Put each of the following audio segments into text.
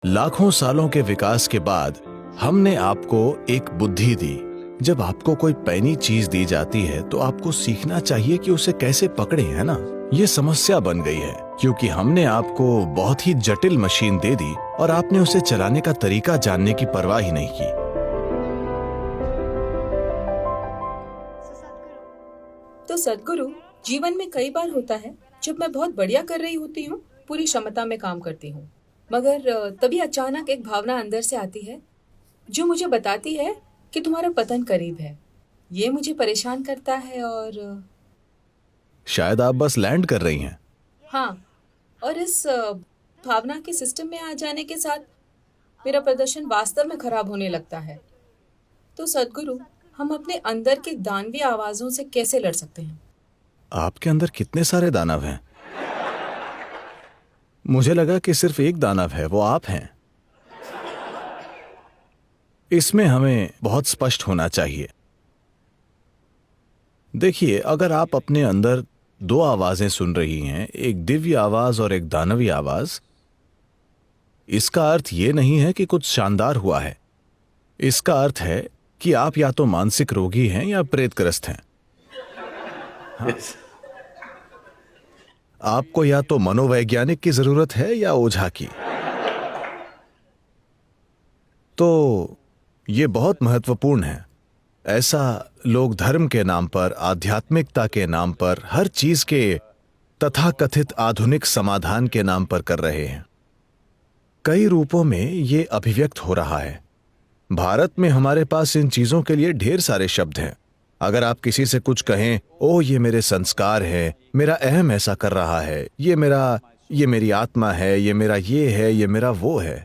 लाखों सालों के विकास के बाद हमने आपको एक बुद्धि दी। जब आपको कोई पैनी चीज दी जाती है तो आपको सीखना चाहिए कि उसे कैसे पकड़े, है ना? ये समस्या बन गई है क्योंकि हमने आपको बहुत ही जटिल मशीन दे दी और आपने उसे चलाने का तरीका जानने की परवाह ही नहीं की। तो सद्गुरु, जीवन में कई बार होता है जब मैं बहुत बढ़िया कर रही होती हूँ, पूरी क्षमता में काम करती हूँ, मगर तभी अचानक एक भावना अंदर से आती है जो मुझे बताती है कि तुम्हारा पतन करीब है। ये मुझे परेशान करता है और शायद आप बस लैंड कर रही हैं। हाँ, और इस भावना के सिस्टम में आ जाने के साथ मेरा प्रदर्शन वास्तव में खराब होने लगता है। तो सद्गुरु, हम अपने अंदर की दानवी आवाजों से कैसे लड़ सकते हैं? आपके अंदर कितने सारे दानव हैं? मुझे लगा कि सिर्फ एक दानव है, वो आप हैं। इसमें हमें बहुत स्पष्ट होना चाहिए। देखिए, अगर आप अपने अंदर दो आवाजें सुन रही हैं, एक दिव्य आवाज और एक दानवी आवाज, इसका अर्थ यह नहीं है कि कुछ शानदार हुआ है। इसका अर्थ है कि आप या तो मानसिक रोगी हैं या प्रेतग्रस्त हैं। हाँ। आपको या तो मनोवैज्ञानिक की जरूरत है या ओझा की। तो यह बहुत महत्वपूर्ण है। ऐसा लोग धर्म के नाम पर, आध्यात्मिकता के नाम पर, हर चीज के तथाकथित आधुनिक समाधान के नाम पर कर रहे हैं। कई रूपों में यह अभिव्यक्त हो रहा है। भारत में हमारे पास इन चीजों के लिए ढेर सारे शब्द हैं। अगर आप किसी से कुछ कहें, ओह ये मेरे संस्कार है, मेरा अहम ऐसा कर रहा है, ये मेरी आत्मा है, ये मेरा ये है, ये मेरा वो है।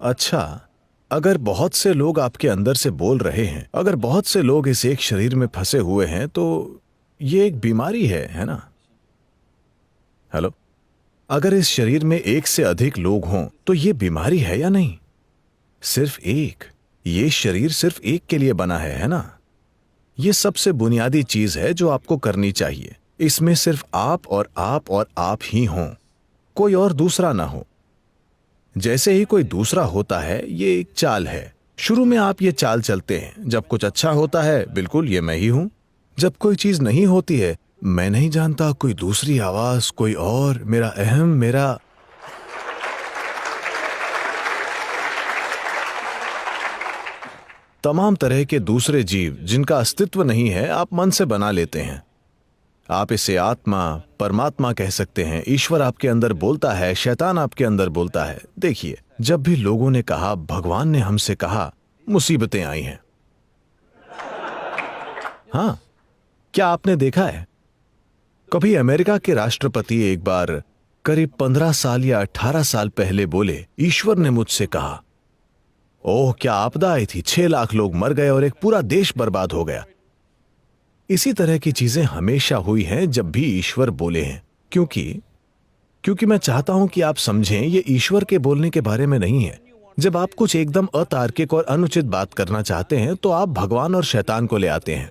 अच्छा, अगर बहुत से लोग आपके अंदर से बोल रहे हैं, अगर बहुत से लोग इस एक शरीर में फंसे हुए हैं, तो ये एक बीमारी है ना? हेलो? अगर इस शरीर में एक से अधिक लोग हों तो ये बीमारी है या नहीं? सिर्फ एक। ये शरीर सिर्फ एक के लिए बना है ना? ये सबसे बुनियादी चीज है जो आपको करनी चाहिए। इसमें सिर्फ आप और आप और आप ही हों, कोई और दूसरा ना हो। जैसे ही कोई दूसरा होता है, ये एक चाल है। शुरू में आप ये चाल चलते हैं। जब कुछ अच्छा होता है, बिल्कुल ये मैं ही हूं। जब कोई चीज नहीं होती है, मैं नहीं जानता, कोई दूसरी आवाज, कोई और, मेरा अहम, मेरा। तमाम तरह के दूसरे जीव जिनका अस्तित्व नहीं है, आप मन से बना लेते हैं। आप इसे आत्मा, परमात्मा कह सकते हैं। ईश्वर आपके अंदर बोलता है, शैतान आपके अंदर बोलता है। देखिए, जब भी लोगों ने कहा, भगवान ने हमसे कहा, मुसीबतें आई हैं। हां, क्या आपने देखा है? कभी अमेरिका के राष्ट्रपति एक बार करीब 15 साल या 18 साल पहले बोले, ईश्वर ने मुझसे कहा। ओह, क्या आपदा आई थी, 6 लाख लोग मर गए और एक पूरा देश बर्बाद हो गया। इसी तरह की चीजें हमेशा हुई हैं जब भी ईश्वर बोले हैं। क्योंकि मैं चाहता हूं कि आप समझें, ये ईश्वर के बोलने के बारे में नहीं है। जब आप कुछ एकदम अतार्किक और अनुचित बात करना चाहते हैं तो आप भगवान और शैतान को ले आते हैं।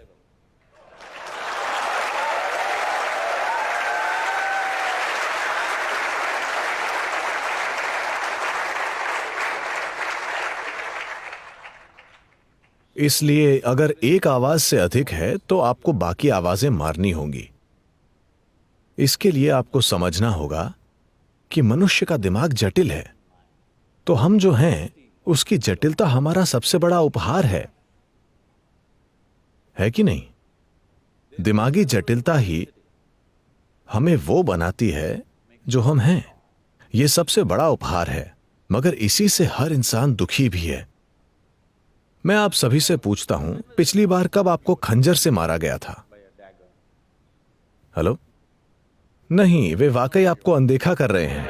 इसलिए अगर एक आवाज से अधिक है तो आपको बाकी आवाजें मारनी होंगी। इसके लिए आपको समझना होगा कि मनुष्य का दिमाग जटिल है, तो हम जो हैं उसकी जटिलता हमारा सबसे बड़ा उपहार है कि नहीं? दिमागी जटिलता ही हमें वो बनाती है जो हम हैं। यह सबसे बड़ा उपहार है, मगर इसी से हर इंसान दुखी भी है। मैं आप सभी से पूछता हूं, पिछली बार कब आपको खंजर से मारा गया था? हेलो? नहीं, वे वाकई आपको अनदेखा कर रहे हैं।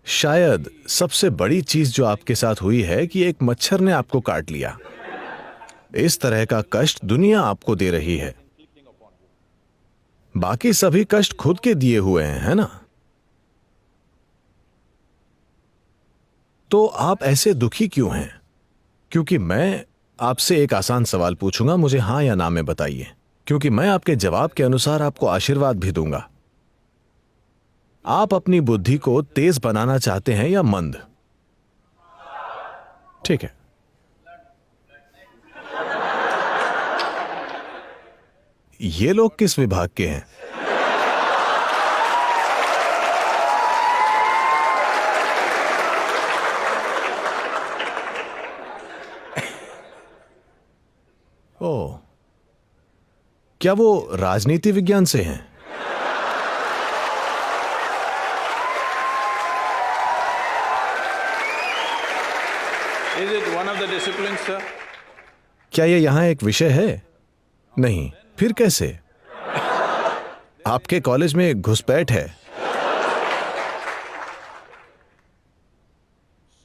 शायद सबसे बड़ी चीज जो आपके साथ हुई है कि एक मच्छर ने आपको काट लिया। इस तरह का कष्ट दुनिया आपको दे रही है। बाकी सभी कष्ट खुद के दिए हुए हैं, है ना? तो आप ऐसे दुखी क्यों हैं? क्योंकि मैं आपसे एक आसान सवाल पूछूंगा, मुझे हां या ना में बताइए, क्योंकि मैं आपके जवाब के अनुसार आपको आशीर्वाद भी दूंगा। आप अपनी बुद्धि को तेज बनाना चाहते हैं या मंद? ठीक है। ये लोग किस विभाग के हैं? ओह, क्या वो राजनीति विज्ञान से हैं? Is it one of the disciplines, sir? क्या ये यहां एक विषय है? नहीं, फिर कैसे? आपके कॉलेज में घुसपैठ है।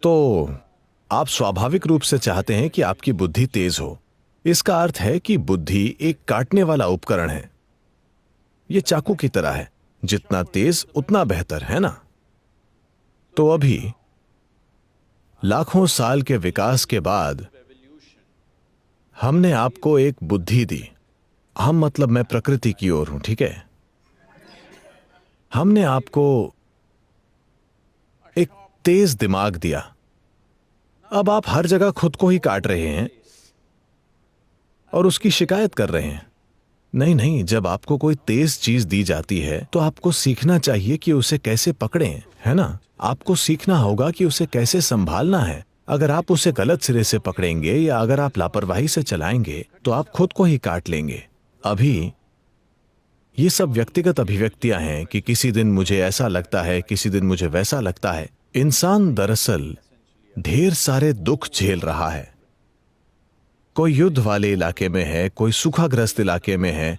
तो आप स्वाभाविक रूप से चाहते हैं कि आपकी बुद्धि तेज हो। इसका अर्थ है कि बुद्धि एक काटने वाला उपकरण है। यह चाकू की तरह है, जितना तेज उतना बेहतर, है ना? तो अभी लाखों साल के विकास के बाद हमने आपको एक बुद्धि दी। हम मतलब मैं प्रकृति की ओर हूं, ठीक है? हमने आपको एक तेज दिमाग दिया। अब आप हर जगह खुद को ही काट रहे हैं और उसकी शिकायत कर रहे हैं। नहीं नहीं, जब आपको कोई तेज चीज दी जाती है तो आपको सीखना चाहिए कि उसे कैसे पकड़ें, है ना? आपको सीखना होगा कि उसे कैसे संभालना है। अगर आप उसे गलत सिरे से पकड़ेंगे या अगर आप लापरवाही से चलाएंगे तो आप खुद को ही काट लेंगे। अभी ये सब व्यक्तिगत अभिव्यक्तियां हैं कि किसी दिन मुझे ऐसा लगता है, किसी दिन मुझे वैसा लगता है। इंसान दरअसल ढेर सारे दुख झेल रहा है। कोई युद्ध वाले इलाके में है, कोई सूखाग्रस्त इलाके में है।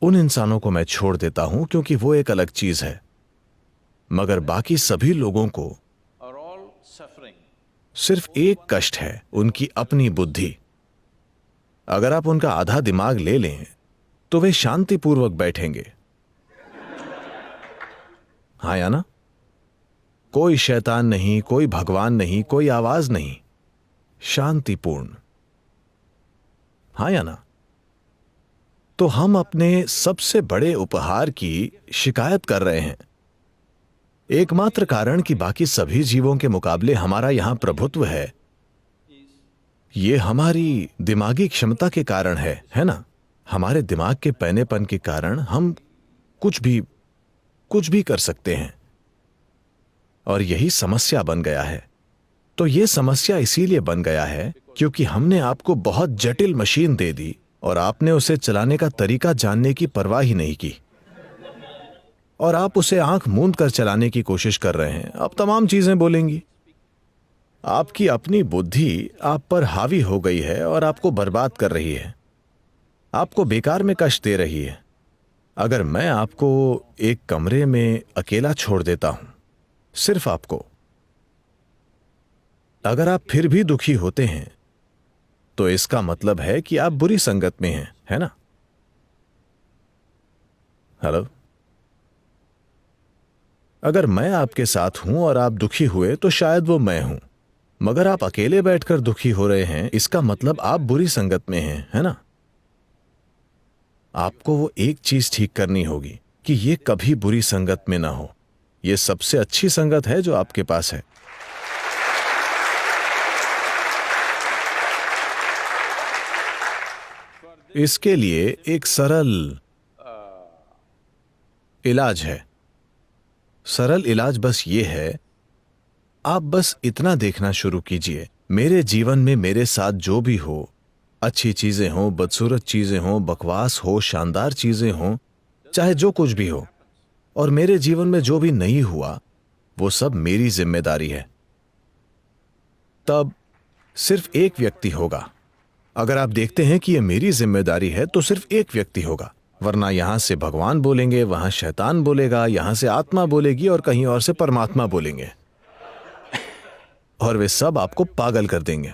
उन इंसानों को मैं छोड़ देता हूं क्योंकि वो एक अलग चीज है, मगर बाकी सभी लोगों को Are all suffering? सिर्फ एक कष्ट है, उनकी अपनी बुद्धि। अगर आप उनका आधा दिमाग ले लें तो वे शांतिपूर्वक बैठेंगे। हाँ या ना? कोई शैतान नहीं, कोई भगवान नहीं, कोई आवाज नहीं, शांतिपूर्ण। हाँ या ना? तो हम अपने सबसे बड़े उपहार की शिकायत कर रहे हैं। एकमात्र कारण कि बाकी सभी जीवों के मुकाबले हमारा यहां प्रभुत्व है, यह हमारी दिमागी क्षमता के कारण है ना? हमारे दिमाग के पैनेपन के कारण हम कुछ भी कर सकते हैं, और यही समस्या बन गया है। तो यह समस्या इसीलिए बन गया है क्योंकि हमने आपको बहुत जटिल मशीन दे दी और आपने उसे चलाने का तरीका जानने की परवाह ही नहीं की, और आप उसे आंख मूंद कर चलाने की कोशिश कर रहे हैं। अब तमाम चीजें बोलेंगी। आपकी अपनी बुद्धि आप पर हावी हो गई है और आपको बर्बाद कर रही है, आपको बेकार में कष्ट दे रही है। अगर मैं आपको एक कमरे में अकेला छोड़ देता हूं, सिर्फ आपको, अगर आप फिर भी दुखी होते हैं तो इसका मतलब है कि आप बुरी संगत में हैं, है ना? हेलो? अगर मैं आपके साथ हूं और आप दुखी हुए तो शायद वो मैं हूं, मगर आप अकेले बैठकर दुखी हो रहे हैं, इसका मतलब आप बुरी संगत में हैं, है ना? आपको वो एक चीज ठीक करनी होगी कि ये कभी बुरी संगत में ना हो। ये सबसे अच्छी संगत है जो आपके पास है। इसके लिए एक सरल इलाज है। सरल इलाज बस ये है, आप बस इतना देखना शुरू कीजिए, मेरे जीवन में मेरे साथ जो भी हो, अच्छी चीजें हो, बदसूरत चीजें हो, बकवास हो, शानदार चीजें हो, चाहे जो कुछ भी हो, और मेरे जीवन में जो भी नहीं हुआ वो सब मेरी जिम्मेदारी है। तब सिर्फ एक व्यक्ति होगा। अगर आप देखते हैं कि यह मेरी जिम्मेदारी है तो सिर्फ एक व्यक्ति होगा, वरना यहां से भगवान बोलेंगे, वहां शैतान बोलेगा, यहां से आत्मा बोलेगी और कहीं और से परमात्मा बोलेंगे, और वे सब आपको पागल कर देंगे।